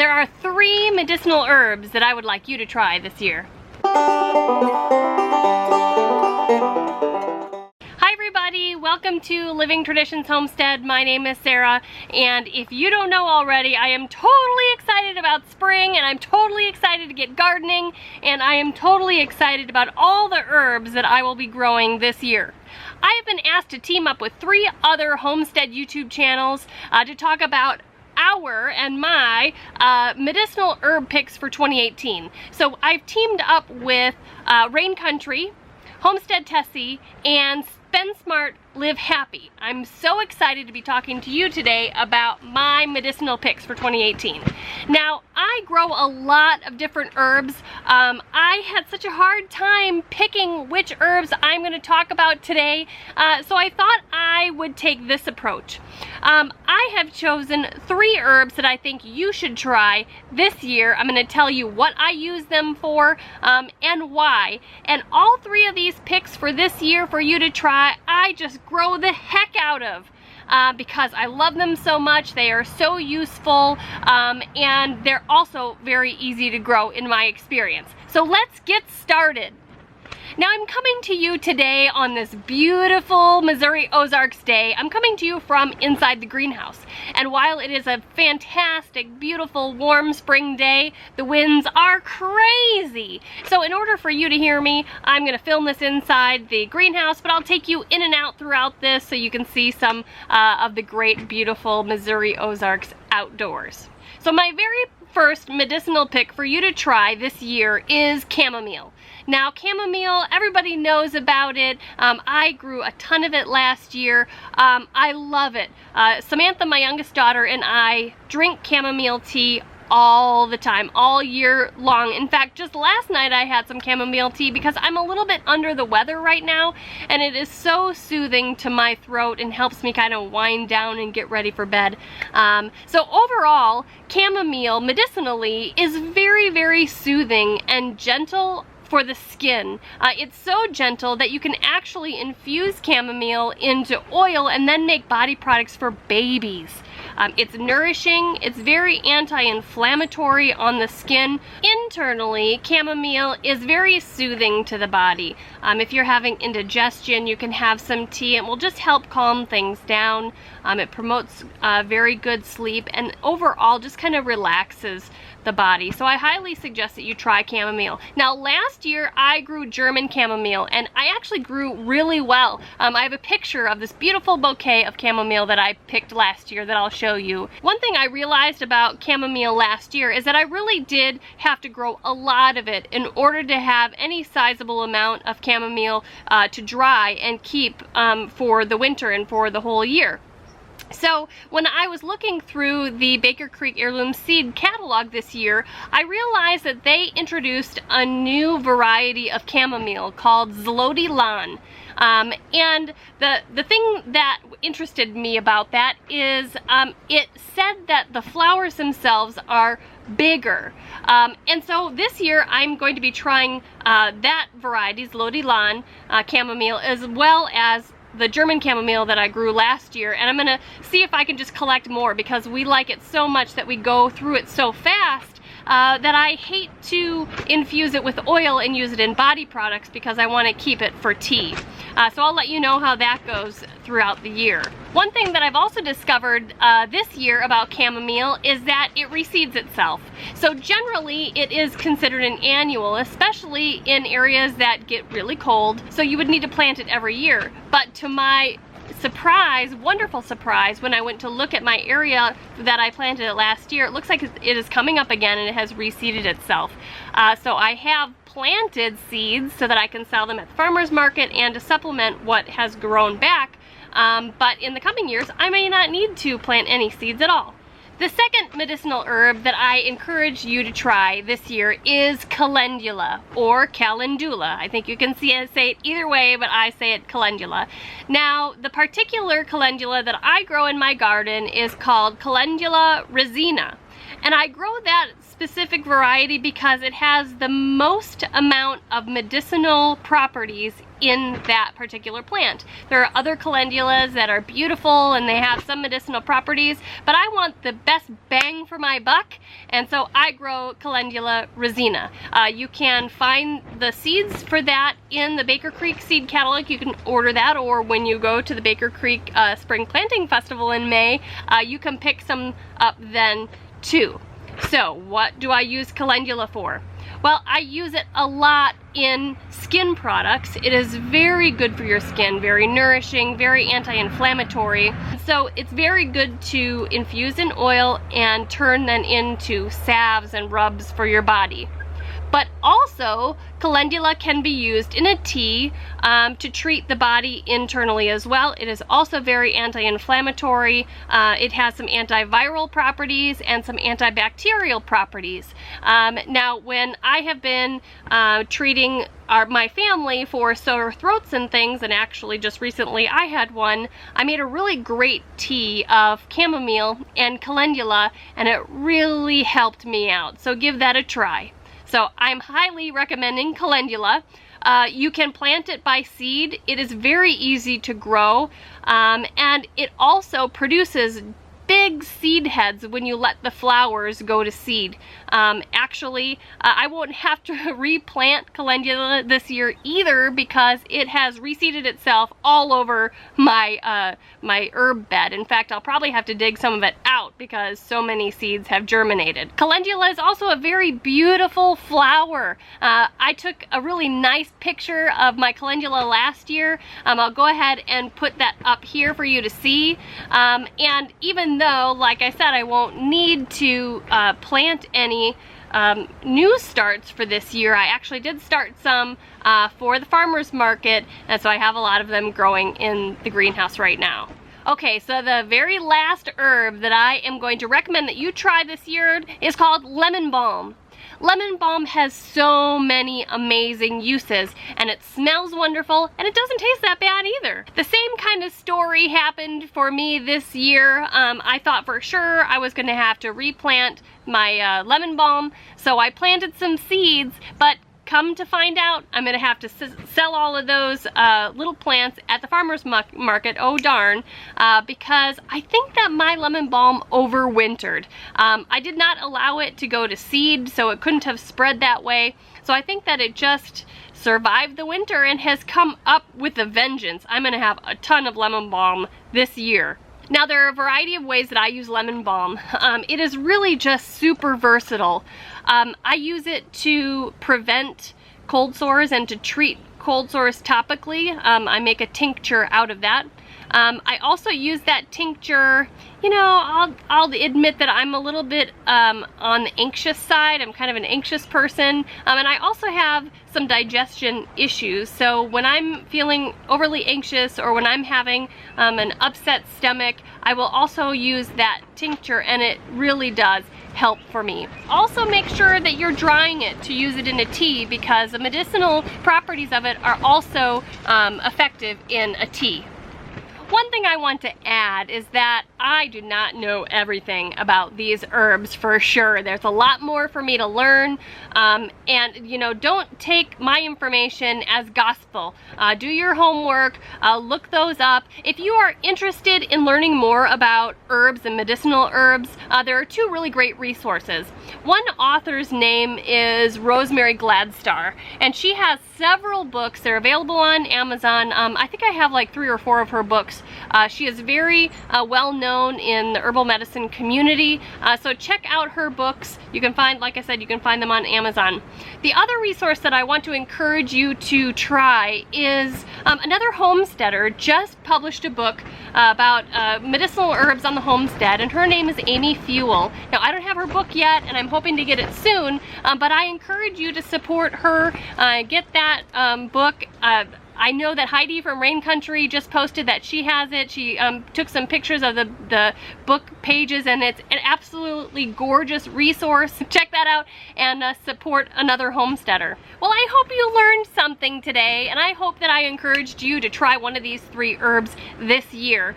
There are 3 medicinal herbs that I would like you to try this year. Hi everybody, welcome to Living Traditions Homestead. My name is Sarah, and if you don't know already, I am totally excited about spring, and I'm totally excited to get gardening, and I am totally excited about all the herbs that I will be growing this year. I have been asked to team up with 3 other homestead YouTube channels to talk about our and my medicinal herb picks for 2018. So I've teamed up with Rain Country, Homestead Tessie, and Spend Smart, Live Happy. I'm so excited to be talking to you today about my medicinal picks for 2018. Now, I grow a lot of different herbs. I had such a hard time picking which herbs I'm going to talk about today, so I thought I would take this approach. I have chosen 3 herbs that I think you should try this year. I'm going to tell you what I use them for and why. And all 3 of these picks for this year for you to try, I just grow the heck out of because I love them so much. They are so useful and they're also very easy to grow in my experience. So let's get started. Now I'm coming to you today on this beautiful Missouri Ozarks day. I'm coming to you from inside the greenhouse. And while it is a fantastic, beautiful, warm spring day, the winds are crazy. So in order for you to hear me, I'm going to film this inside the greenhouse, but I'll take you in and out throughout this so you can see some of the great, beautiful Missouri Ozarks outdoors. So my very first medicinal pick for you to try this year is chamomile. Now, chamomile, everybody knows about it. I grew a ton of it last year. I love it. Samantha, my youngest daughter, and I drink chamomile tea all the time, all year long. In fact, just last night I had some chamomile tea because I'm a little bit under the weather right now, and it is so soothing to my throat and helps me kind of wind down and get ready for bed. So overall, chamomile medicinally is very, very soothing and gentle for the skin. It's so gentle that you can actually infuse chamomile into oil and then make body products for babies. It's nourishing, it's very anti-inflammatory on the skin. Internally, chamomile is very soothing to the body. If you're having indigestion, you can have some tea. It will just help calm things down. It promotes very good sleep and overall just kind of relaxes the body. So I highly suggest that you try chamomile. Now, last year I grew German chamomile, and I actually grew really well. I have a picture of this beautiful bouquet of chamomile that I picked last year that I'll show you. One thing I realized about chamomile last year is that I really did have to grow a lot of it in order to have any sizable amount of chamomile to dry and keep for the winter and for the whole year. So when I was looking through the Baker Creek Heirloom Seed catalog this year, I realized that they introduced a new variety of chamomile called Zloti Lan. And the thing that interested me about that is it said that the flowers themselves are bigger. And so this year I'm going to be trying that variety, Zloti Lan chamomile, as well as the German chamomile that I grew last year, and I'm gonna see if I can just collect more because we like it so much that we go through it so fast that I hate to infuse it with oil and use it in body products because I want to keep it for tea. So I'll let you know how that goes throughout the year. One thing that I've also discovered this year about chamomile is that it reseeds itself. So generally it is considered an annual, especially in areas that get really cold. So you would need to plant it every year. But to my surprise, wonderful surprise, when I went to look at my area that I planted it last year, it looks like it is coming up again and it has reseeded itself. So I have planted seeds so that I can sell them at the farmer's market and to supplement what has grown back. But in the coming years, I may not need to plant any seeds at all. The second medicinal herb that I encourage you to try this year is calendula or calendula. I think you can say it either way, but I say it calendula. Now, the particular calendula that I grow in my garden is called Calendula Rosina. And I grow that specific variety because it has the most amount of medicinal properties in that particular plant. There are other calendulas that are beautiful and they have some medicinal properties, but I want the best bang for my buck, and so I grow Calendula Rosina. You can find the seeds for that in the Baker Creek seed catalog. You can order that, or when you go to the Baker Creek Spring Planting Festival in May, you can pick some up then too. So what do I use calendula for? Well, I use it a lot in skin products. It is very good for your skin, very nourishing, very anti-inflammatory. So it's very good to infuse in oil and turn then into salves and rubs for your body. But also, calendula can be used in a tea to treat the body internally as well. It is also very anti-inflammatory. It has some antiviral properties and some antibacterial properties. Now, when I have been treating my family for sore throats and things, and actually just recently I had one, I made a really great tea of chamomile and calendula, and it really helped me out. So give that a try. So I'm highly recommending calendula. You can plant it by seed. It is very easy to grow, and it also produces big seed heads when you let the flowers go to seed. Actually, I won't have to replant calendula this year either, because it has reseeded itself all over my my herb bed. In fact, I'll probably have to dig some of it out because so many seeds have germinated. Calendula is also a very beautiful flower. I took a really nice picture of my calendula last year. I'll go ahead and put that up here for you to see. And even though, like I said, I won't need to plant any new starts for this year, I actually did start some for the farmer's market, and so I have a lot of them growing in the greenhouse right now. Okay, so the very last herb that I am going to recommend that you try this year is called lemon balm. Lemon balm has so many amazing uses, and it smells wonderful, and it doesn't taste that bad either. The same kind of story happened for me this year. I thought for sure I was going to have to replant my lemon balm, so I planted some seeds, but come to find out, I'm going to have to sell all of those little plants at the farmer's market, oh darn, because I think that my lemon balm overwintered. I did not allow it to go to seed, so it couldn't have spread that way. So I think that it just survived the winter and has come up with a vengeance. I'm going to have a ton of lemon balm this year. Now, there are a variety of ways that I use lemon balm. It is really just super versatile. I use it to prevent cold sores and to treat cold sores topically. I make a tincture out of that. I also use that tincture, you know, I'll admit that I'm a little bit on the anxious side. I'm kind of an anxious person, and I also have some digestion issues. So when I'm feeling overly anxious or when I'm having an upset stomach, I will also use that tincture, and it really does help for me. Also make sure that you're drying it to use it in a tea, because the medicinal properties of it are also effective in a tea. One thing I want to add is that I do not know everything about these herbs for sure. There's a lot more for me to learn, and you know, don't take my information as gospel. Do your homework, look those up. If you are interested in learning more about herbs and medicinal herbs, there are two really great resources. One author's name is Rosemary Gladstar, and she has several books. They're available on Amazon. I think I have like 3 or 4 of her books. She is very well known in the herbal medicine community, so check out her books. You can find, like I said, you can find them on Amazon. The other resource that I want to encourage you to try is another homesteader just published a book about medicinal herbs on the homestead, and her name is Amy Fuel. Now, I don't have her book yet, and I'm hoping to get it soon, but I encourage you to support her, get that book. I know that Heidi from Rain Country just posted that she has it. She took some pictures of the book pages, and it's an absolutely gorgeous resource. Check that out and support another homesteader. Well, I hope you learned something today, and I hope that I encouraged you to try one of these 3 herbs this year.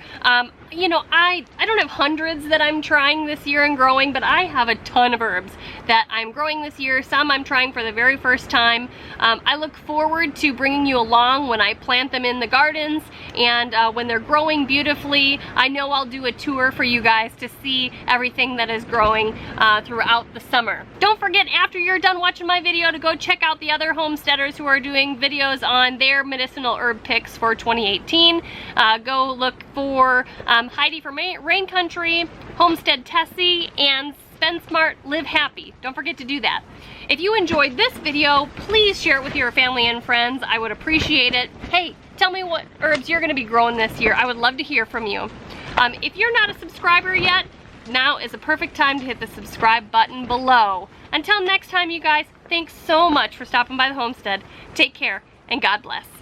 you know, I don't have hundreds that I'm trying this year and growing, but I have a ton of herbs that I'm growing this year. Some I'm trying for the very first time. I look forward to bringing you along when I plant them in the gardens, and when they're growing beautifully. I know I'll do a tour for you guys to see everything that is growing throughout the summer. Don't forget, after you're done watching my video, to go check out the other homesteaders who are doing videos on their medicinal herb picks for 2018. Go look for Heidi from Rain Country, Homestead Tessie, and Spend Smart, Live Happy. Don't forget to do that. If you enjoyed this video, please share it with your family and friends. I would appreciate it. Hey, tell me what herbs you're gonna be growing this year. I would love to hear from you. If you're not a subscriber yet, now is a perfect time to hit the subscribe button below. Until next time, you guys, thanks so much for stopping by the homestead. Take care, and God bless.